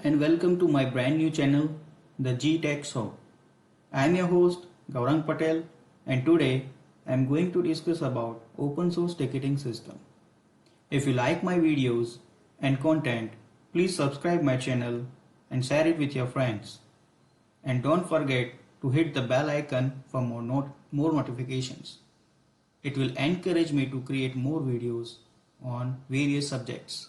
and welcome to my brand new channel, the G Tech Show. I am your host Gaurang Patel and today I am going to discuss about open source ticketing system. If you like my videos and content, please subscribe my channel and share it with your friends. And don't forget to hit the bell icon for more notifications. It will encourage me to create more videos on various subjects.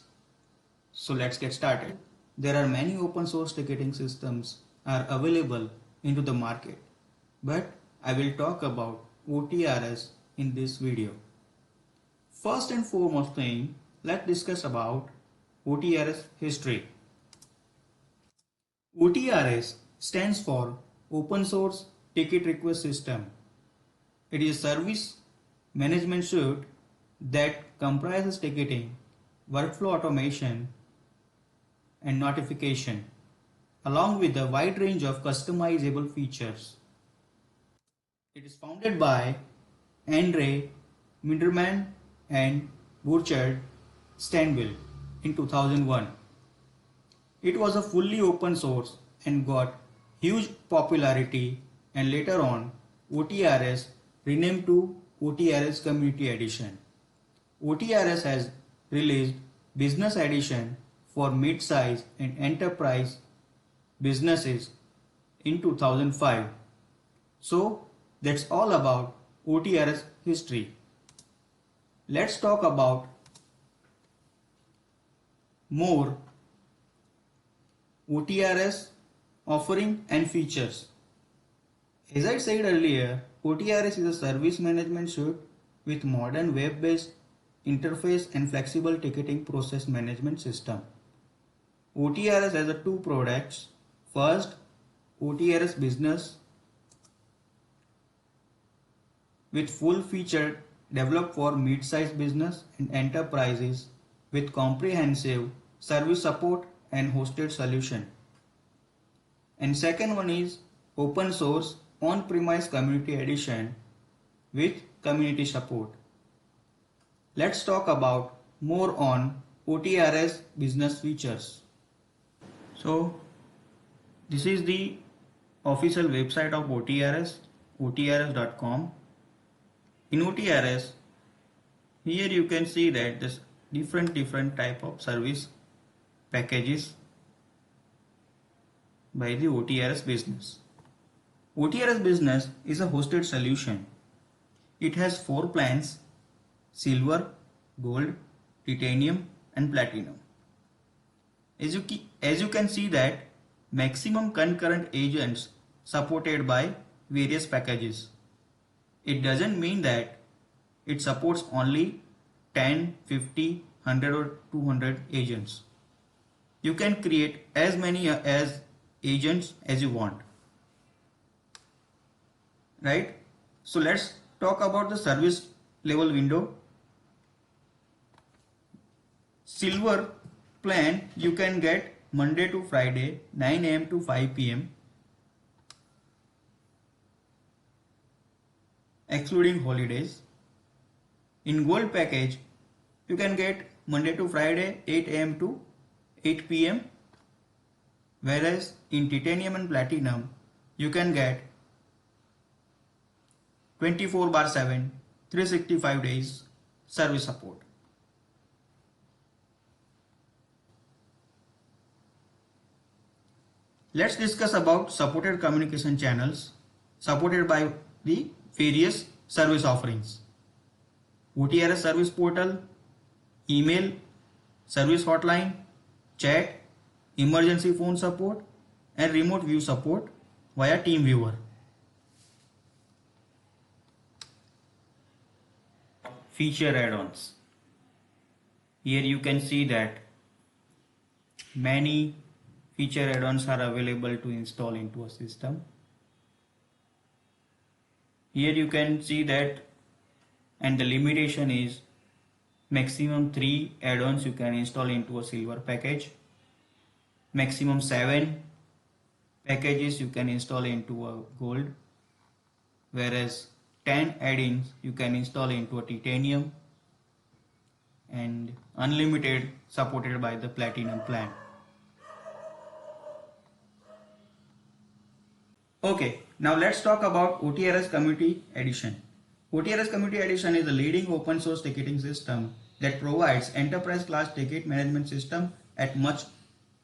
So let's get started. There are many open source ticketing systems are available into the market, but I will talk about OTRS in this video. First and foremost thing, let's discuss about OTRS history. OTRS stands for Open Source Ticket Request System. It is a service management suite that comprises ticketing, workflow automation, and notification, along with a wide range of customizable features. It is founded by Andre Minderman and Burchard Stanville in 2001. It was a fully open source and got huge popularity, and later on OTRS renamed to OTRS Community Edition. OTRS has released Business Edition for mid-size and enterprise businesses in 2005. So that's all about OTRS history. Let's talk about more OTRS offering and features. As I said earlier, OTRS is a service management suite with modern web-based interface and flexible ticketing process management system. OTRS has two products. First, OTRS Business with full feature developed for mid-sized business and enterprises with comprehensive service support and hosted solution. And second one is Open Source On-Premise Community Edition with community support. Let's talk about more on OTRS business features. So this is the official website of OTRS, otrs.com. In OTRS, here you can see that there's different type of service packages by the OTRS business. OTRS business is a hosted solution. It has 4 plans: silver, gold, titanium and platinum. As you can see that maximum concurrent agents supported by various packages. It doesn't mean that it supports only 10, 50, 100 or 200 agents. You can create as many as agents as you want. Right? So let's talk about the service level window. Silver plan you can get Monday to Friday 9 AM to 5 PM excluding holidays. In gold package you can get Monday to Friday 8 AM to 8 PM, whereas in titanium and platinum you can get 24/7 365 days service support. Let's discuss about supported communication channels supported by the various service offerings. OTRS service portal, email, service hotline, chat, emergency phone support and remote view support via TeamViewer. Feature add-ons. Here you can see that many feature add-ons are available to install into a system. Here you can see that, and the limitation is maximum 3 add-ons you can install into a silver package. Maximum 7 packages you can install into a gold, whereas 10 add-ins you can install into a titanium, and unlimited supported by the platinum plan. Okay, now let's talk about OTRS Community Edition. OTRS Community Edition is the leading open source ticketing system that provides enterprise class ticket management system at much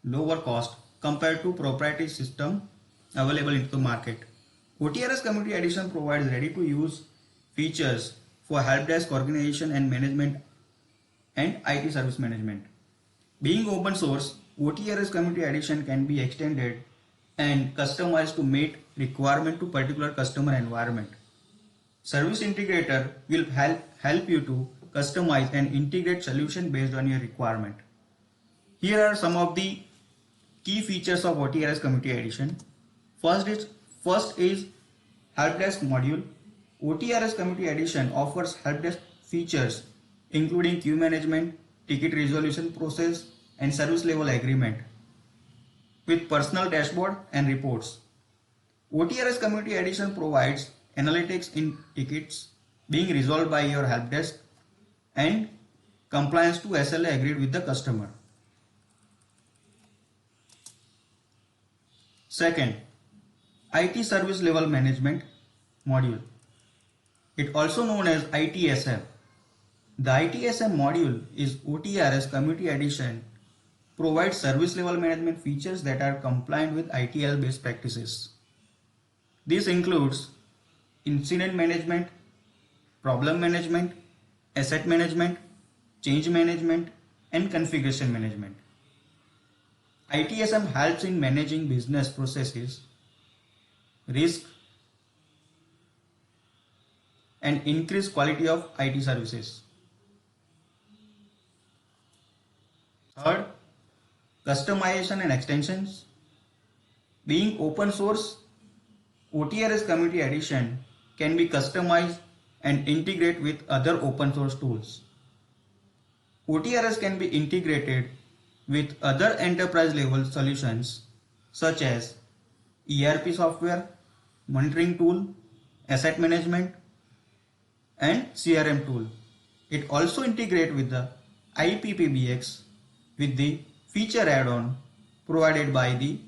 lower cost compared to proprietary system available in the market. OTRS Community Edition provides ready to use features for help desk organization and management and IT service management. Being open source, OTRS Community Edition can be extended and customized to meet requirement to particular customer environment. Service integrator will help you to customize and integrate solution based on your requirement. Here are some of the key features of OTRS Community Edition. First is help desk module. OTRS Community Edition offers help desk features including queue management, ticket resolution process, and service level agreement with personal dashboard and reports. OTRS Community Edition provides analytics in tickets being resolved by your help desk and compliance to SLA agreed with the customer. Second, IT service level management module. It also known as ITSM. The ITSM module is OTRS Community Edition provides service level management features that are compliant with ITIL best practices. This includes incident management, problem management, asset management, change management, and configuration management. ITSM helps in managing business processes, risk, and increase quality of IT services. Third, customization and extensions. Being open source, OTRS Community Edition can be customized and integrate with other open source tools. OTRS can be integrated with other enterprise level solutions such as ERP software, monitoring tool, asset management, and CRM tool. It also integrates with the IPPBX with the feature add-on provided by the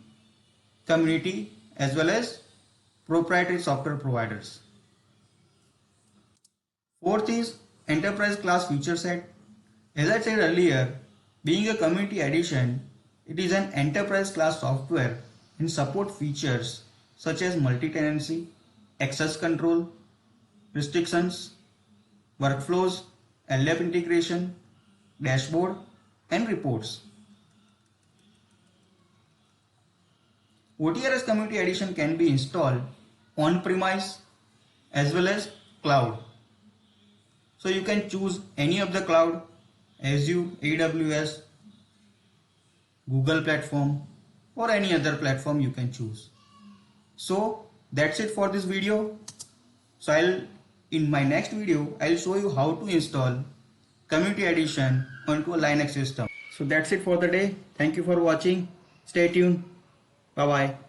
community as well as proprietary software providers. Fourth is enterprise class feature set. As I said earlier, being a community edition, it is an enterprise class software and support features such as multi-tenancy, access control, restrictions, workflows, LDAP integration, dashboard, and reports. OTRS Community Edition can be installed on-premise as well as cloud. So you can choose any of the cloud, Azure, AWS, Google platform, or any other platform you can choose. So that's it for this video. So in my next video, I'll show you how to install Community Edition onto a Linux system. So that's it for the day. Thank you for watching. Stay tuned. Bye bye.